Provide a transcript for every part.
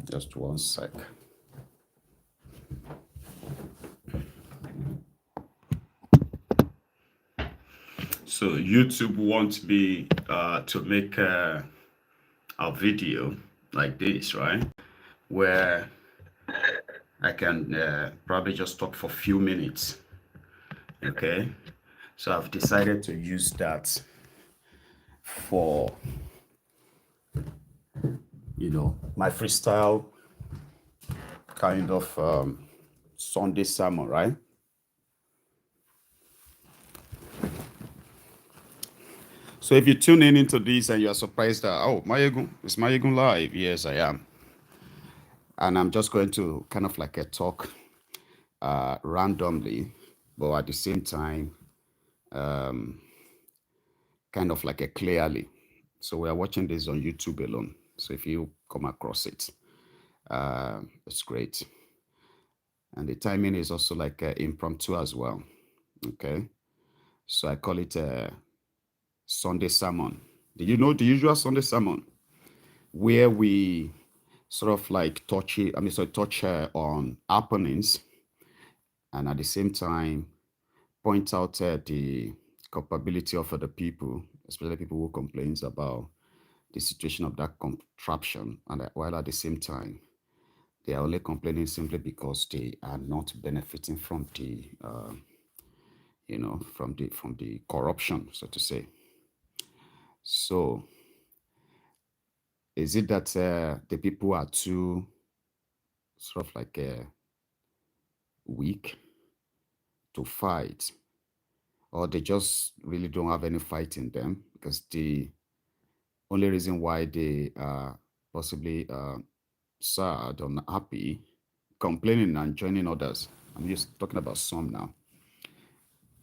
Just one sec. So YouTube wants me to make a video like this, right? Where I can probably just talk for a few minutes. Okay. So I've decided to use that for, my freestyle kind of Sunday sermon, right? So if you tune in into this and you're surprised that, oh, Maiyegun, is Maiyegun live? Yes, I am. And I'm just going to kind of like a talk randomly, but at the same time, kind of like a clearly. So we are watching this on YouTube alone. So if you come across it, it's great. And the timing is also like impromptu as well. Okay. So I call it a Sunday sermon. Do you know the usual Sunday sermon where we sort of like touch it, touch on happenings and at the same time point out the culpability of other people, especially people who complains about the situation of that contraption, and while at the same time they are only complaining simply because they are not benefiting from the from the corruption, so to say. So is it that the people are too sort of like weak to fight, or they just really don't have any fight in them? Because the only reason why they are possibly sad or not happy, complaining and joining others, I'm just talking about some now,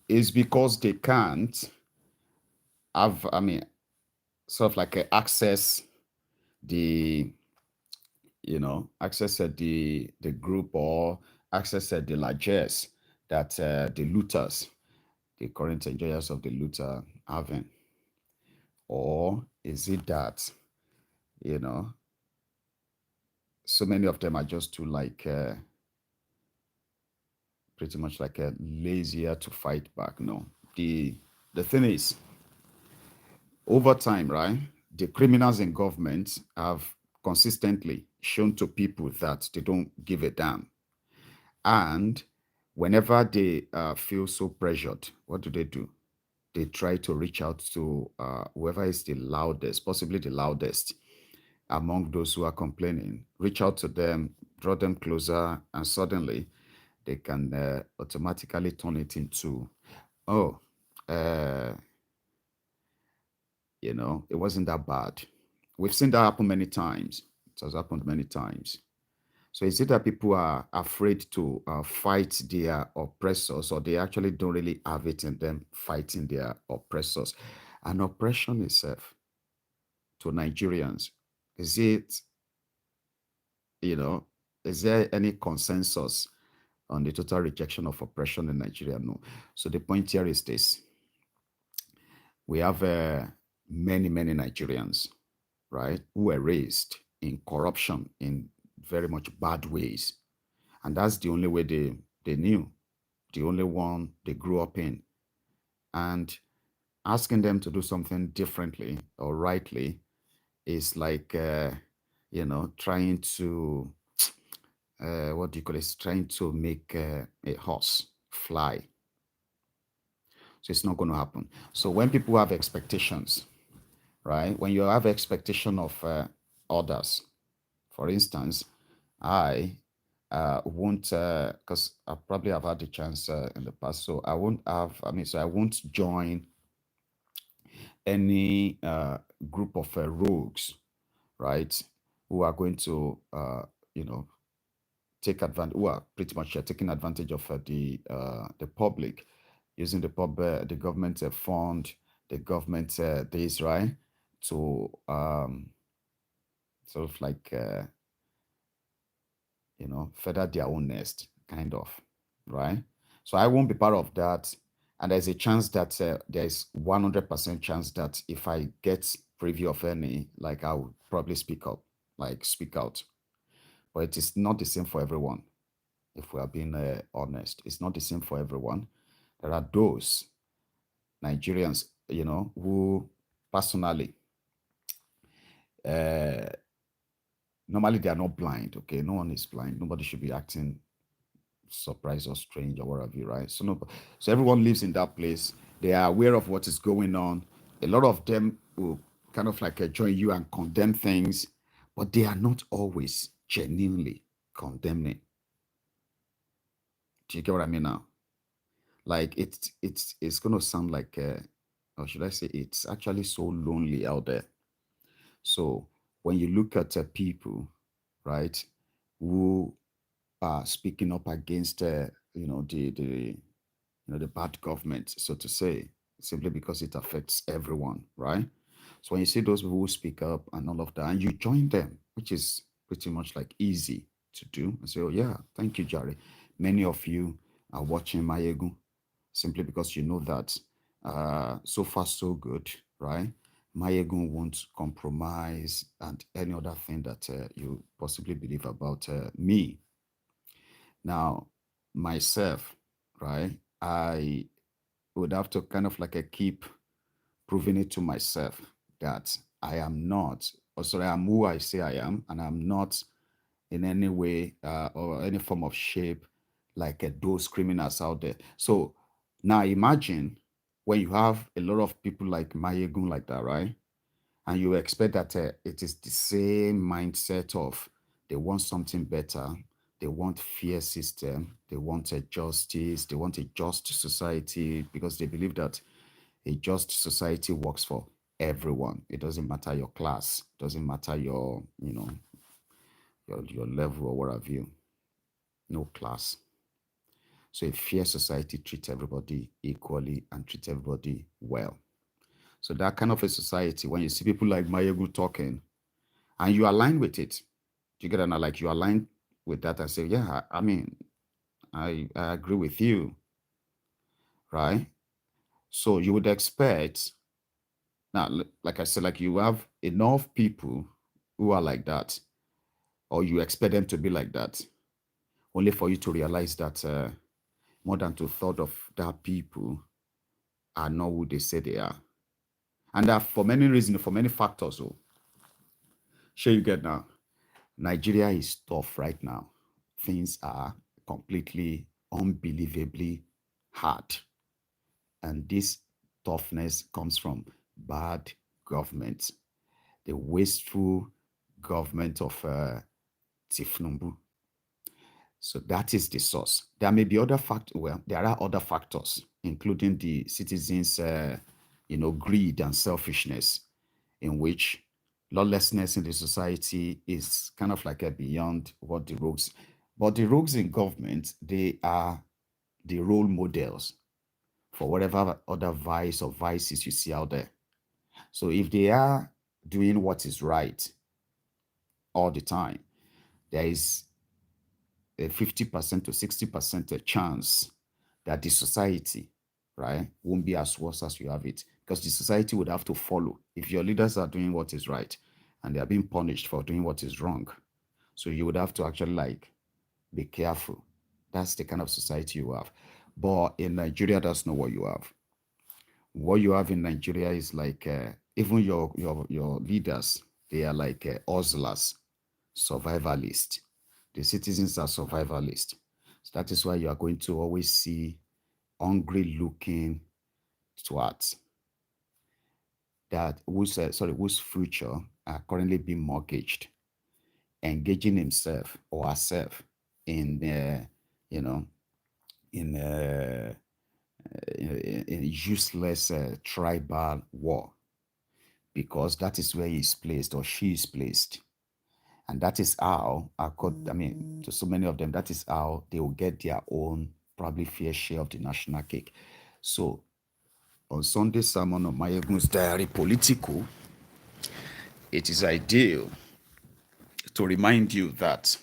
is because they can't have, sort of like access the, access the group, or access the largesse that the looters, the current enjoyers of the looter having. Or is it that, you know, so many of them are just too like pretty much like lazier to fight back? No. The thing is, over time, right, the criminals in government have consistently shown to people that they don't give a damn. And whenever they feel so pressured, what do? They try to reach out to whoever is the loudest, possibly the loudest among those who are complaining, reach out to them, draw them closer, and suddenly they can automatically turn it into, oh, uh, it wasn't that bad. We've seen that happen many times. It has happened many times. So is it that people are afraid to fight their oppressors, or they actually don't really have it in them fighting their oppressors? And oppression itself to Nigerians, is it, is there any consensus on the total rejection of oppression in Nigeria? No. So the point here is this. We have many, many Nigerians, right, who were raised in corruption in very much bad ways. And that's the only way they knew, the only one they grew up in. And asking them to do something differently or rightly is like, trying to, what do you call it? Trying to make a horse fly. So it's not going to happen. So when people have expectations, right? When you have expectation of others, for instance, I won't, because I probably have had the chance in the past, so I won't have, so I won't join any group of rogues, right, who are going to, take advantage, who are pretty much taking advantage of the public, using the government fund, the government this, right, to sort of like, feather their own nest, kind of, right? So I won't be part of that. And there's a chance that there's 100% chance that if I get preview of any, like I would probably speak up, like speak out. but it is not the same for everyone. If we are being honest, it's not the same for everyone. There are those Nigerians, who personally, uh, normally they are not blind. Okay, no one is blind. Nobody should be acting surprised or strange or whatever, right? So no, so everyone lives in that place. They are aware of what is going on. A lot of them will kind of like join you and condemn things, but they are not always genuinely condemning. Do you get what I mean now? Like it's gonna sound like, or should I say, it's actually so lonely out there. So when you look at people, right, who are speaking up against, the bad government, so to say, simply because it affects everyone, right? So when you see those people who speak up and all of that, and you join them, which is pretty much like easy to do, and say, "Oh yeah, thank you, Jerry." Many of you are watching Maiyegun simply because you know that so far so good, right? Maiyegun won't compromise and any other thing that you possibly believe about me. Now, myself, right? I would have to kind of like keep proving it to myself that I am not, or sorry, I'm who I say I am, and I'm not in any way or any form of shape like those criminals out there. So now imagine when you have a lot of people like Mayegun like that, right? And you expect that it is the same mindset of they want something better, they want fair system, they want a justice, they want a just society because they believe that a just society works for everyone. It doesn't matter your class, doesn't matter your level or what have you, no class. So a fair society treats everybody equally and treats everybody well. So that kind of a society, when you see people like Mayegu talking, and you align with it, you get it? Like you align with that and say, yeah, I mean, I agree with you, right? So you would expect now, like I said, like you have enough people who are like that, or you expect them to be like that, only for you to realize that more than two-thirds of that people are not who they say they are. And that for many reasons, for many factors. So, sure you get now. Nigeria is tough right now. Things are completely, unbelievably hard. And this toughness comes from bad government, the wasteful government of Tifnumbu. So that is the source. There may be other factors. Well, there are other factors, including the citizens' greed and selfishness, in which lawlessness in the society is kind of like a beyond what the rogues. But the rogues in government, they are the role models for whatever other vice or vices you see out there. So if they are doing what is right all the time, there is a 50% to 60% a chance that the society, right, won't be as worse as you have it. Because the society would have to follow. If your leaders are doing what is right and they are being punished for doing what is wrong, so you would have to actually like be careful. That's the kind of society you have. But in Nigeria, that's not what you have. What you have in Nigeria is like even your leaders, they are like hustlers, survivalists. The citizens are survivalists. So that is why you are going to always see hungry looking twats that whose future are currently being mortgaged, engaging himself or herself in you know in in useless tribal war because that is where he is placed or she is placed. And that is how, I mean, to so many of them, that is how they will get their own probably fair share of the national cake. So on Sunday sermon of Maiyegun's diary, Politico, it is ideal to remind you that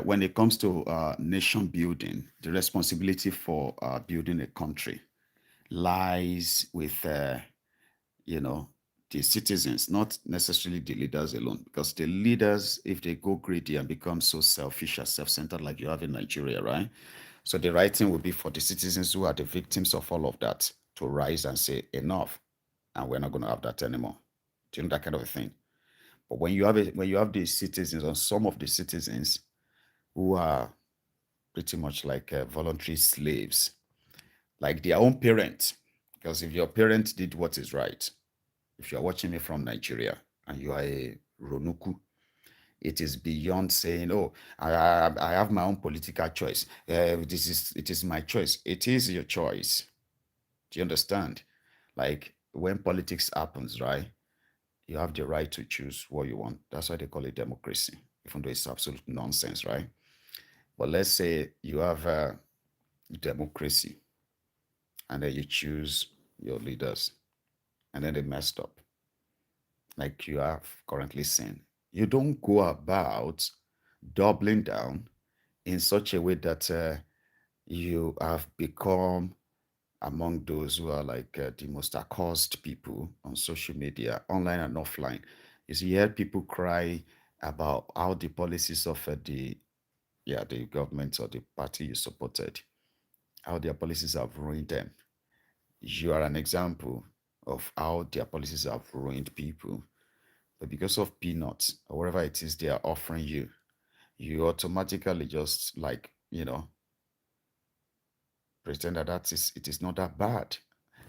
when it comes to nation building, the responsibility for building a country lies with, you know, the citizens, not necessarily the leaders alone, because the leaders, if they go greedy and become so selfish and self-centered like you have in Nigeria, right? So the right thing would be for the citizens who are the victims of all of that to rise and say enough, and we're not going to have that anymore. Do you know that kind of a thing? But when you have the citizens, or some of the citizens who are pretty much like voluntary slaves, like their own parents, because if your parent did what is right, if you are watching me from Nigeria and you are a Ronuku, it is beyond saying, "Oh, I have my own political choice. It is my choice." It is your choice. Do you understand? Like when politics happens, right? You have the right to choose what you want. That's why they call it democracy, even though it's absolute nonsense, right? But let's say you have democracy, and then you choose your leaders, and then they messed up, like you have currently seen. You don't go about doubling down in such a way that you have become among those who are like the most accursed people on social media, online and offline. Is you hear people cry about how the policies of the government or the party you supported, how their policies have ruined them. You are an example of how their policies have ruined people. But because of peanuts or whatever it is they are offering you, you automatically just like, pretend that it is not that bad.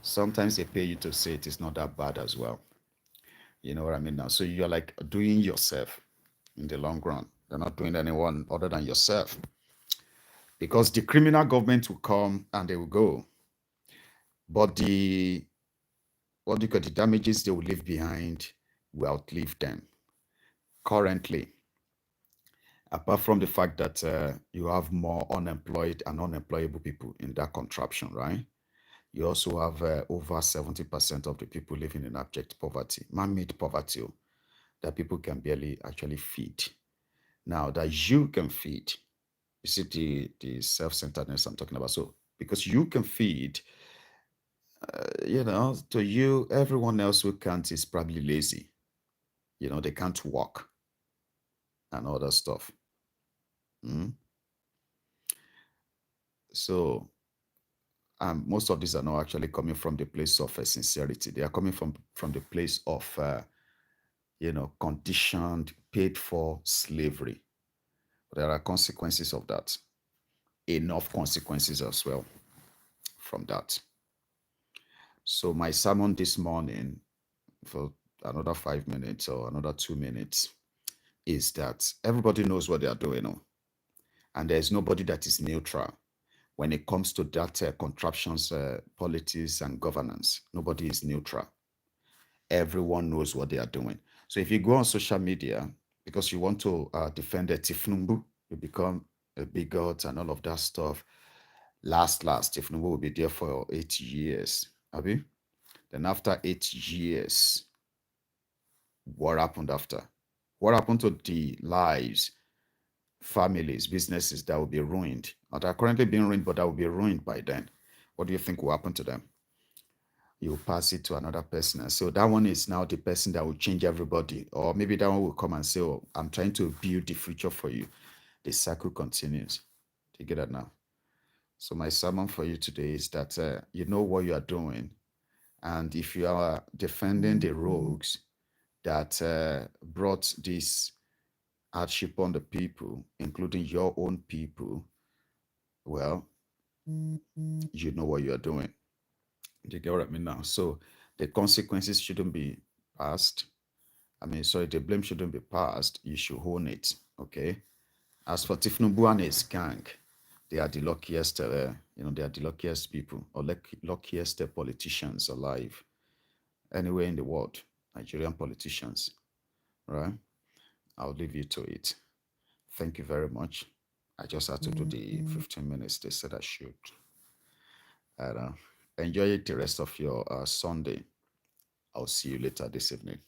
Sometimes they pay you to say it is not that bad as well. You know what I mean now? So you're like doing yourself in the long run. They're not doing anyone other than yourself. Because the criminal government will come and they will go. But the what do you call the damages they will leave behind will outlive them. Currently, apart from the fact that you have more unemployed and unemployable people in that contraption, right? You also have over 70% of the people living in abject poverty, man-made poverty, that people can barely actually feed. Now that you can feed, you see the self-centeredness I'm talking about. So because you can feed, to you, everyone else who can't is probably lazy. They can't walk and all that stuff. Mm. So most of these are not actually coming from the place of sincerity. They are coming from the place of conditioned, paid for slavery. There are consequences of that. Enough consequences as well from that. So my sermon this morning, for another 5 minutes or another 2 minutes, is that everybody knows what they are doing, and there's nobody that is neutral when it comes to that contraptions, politics, and governance. Nobody is neutral. Everyone knows what they are doing. So if you go on social media because you want to defend the Tifnumbu, you become a bigot and all of that stuff. Last, Tifnumbu will be there for 8 years. Abi? Then after 8 years, what happened after? What happened to the lives, families, businesses that will be ruined? Or that are currently being ruined, but that will be ruined by then. What do you think will happen to them? You pass it to another person. And so that one is now the person that will change everybody. Or maybe that one will come and say, "Oh, I'm trying to build the future for you." The cycle continues. Do you get that now? So my sermon for you today is that you know what you are doing. And if you are defending the rogues that brought this hardship on the people, including your own people, well, you know what you are doing. Do you get what I mean now? So the consequences shouldn't be passed. Sorry, the blame shouldn't be passed. You should own it. Okay. As for Tifnubu and his gang, they are the luckiest, they are the luckiest people or luckiest politicians alive anywhere in the world. Nigerian politicians, right? I'll leave you to it. Thank you very much. I just had to do the 15 minutes they said I should. And, enjoy the rest of your Sunday. I'll see you later this evening.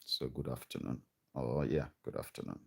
So good afternoon. Oh yeah, good afternoon.